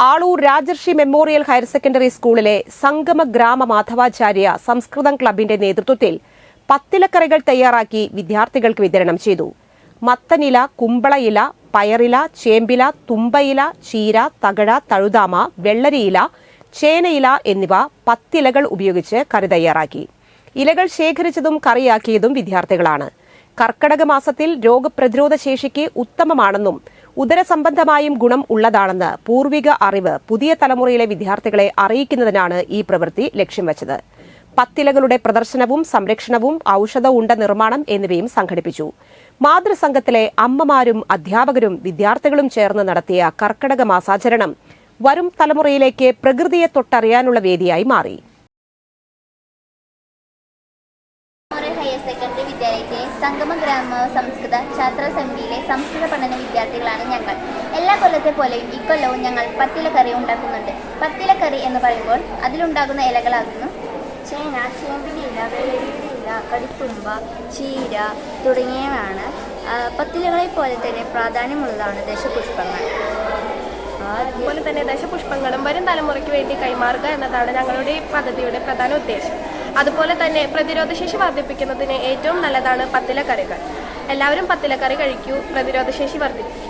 ആളൂർ രാജർഷി memorial higher secondary സ്കൂളിലെ സംഗമ ഗ്രാമ മാധവാചാര്യ സംസ്കൃതം ക്ലബിന്റെ നേതൃത്വത്തിൽ പത്തിലക്കറികൾ തയ്യാറാക്കി വിദ്യാർത്ഥികൾക്ക് വിതരണം ചെയ്തു. മത്തനില, കുമ്പളയില, പയറില, ചേമ്പില, തുമ്പയില, ചീര, തകഴ, തഴുതാമ, വെള്ളരിയില, ചേനയില എന്നിവ പത്തിലകൾ ഉപയോഗിച്ച് കറി തയ്യാറാക്കി. ഇലകൾ ശേഖരിച്ചതും കറിയാക്കിയതും വിദ്യാർത്ഥികളാണ്. കർക്കടക മാസത്തിൽ രോഗപ്രതിരോധ ശേഷിക്ക് ഉത്തമമാണെന്നും ഉദരസംബന്ധമായും ഗുണം ഉള്ളതാണെന്ന് പൂർവിക അറിവ് പുതിയ തലമുറയിലെ വിദ്യാർത്ഥികളെ അറിയിക്കുന്നതിനാണ് ഈ പ്രവൃത്തി ലക്ഷ്യം വച്ചത്. പത്തിലകളുടെ പ്രദർശനവും സംരക്ഷണവും, ഔഷധ ഉണ്ട നിർമ്മാണം എന്നിവയും സംഘടിപ്പിച്ചു. മാതൃസംഘത്തിലെ അമ്മമാരും അധ്യാപകരും വിദ്യാർത്ഥികളും ചേർന്ന് നടത്തിയ കർക്കടക മാസാചരണം വരും തലമുറയിലേക്ക് പ്രകൃതിയെ തൊട്ടറിയാനുള്ള വേദിയായി മാറി. ഹയർ സെക്കൻഡറി വിദ്യാലയത്തിലെ സംഗമ ഗ്രാമ സംസ്കൃത ഛാത്ര സമിതിയിലെ സംസ്കൃത പഠന വിദ്യാർത്ഥികളാണ് ഞങ്ങൾ. എല്ലാ കൊല്ലത്തെ പോലെയും ഇക്കൊല്ലവും ഞങ്ങൾ പത്തിലക്കറി ഉണ്ടാക്കുന്നുണ്ട്. പത്തിലക്കറി എന്ന് പറയുമ്പോൾ അതിലുണ്ടാകുന്ന ഇലകളാകുന്നു ചേന, ചേമ്പിലില, വെള്ളരിയില, കടിത്തുമ്പ, ചീര തുടങ്ങിയവയാണ്. പത്തിലകളെ പോലെ തന്നെ പ്രാധാന്യമുള്ളതാണ് ദശപുഷ്പങ്ങൾ. അതുപോലെ തന്നെ ദശപുഷ്പങ്ങളും വരും തലമുറയ്ക്ക് വേണ്ടി കൈമാറുക എന്നതാണ് ഞങ്ങളുടെ ഈ പദ്ധതിയുടെ പ്രധാന ഉദ്ദേശം. അതുപോലെ തന്നെ പ്രതിരോധശേഷി വർദ്ധിപ്പിക്കുന്നതിന് ഏറ്റവും നല്ലതാണ് പത്തിലക്കറികൾ. എല്ലാവരും പത്തിലക്കറി കഴിക്കൂ, പ്രതിരോധശേഷി വർദ്ധിപ്പിക്കും.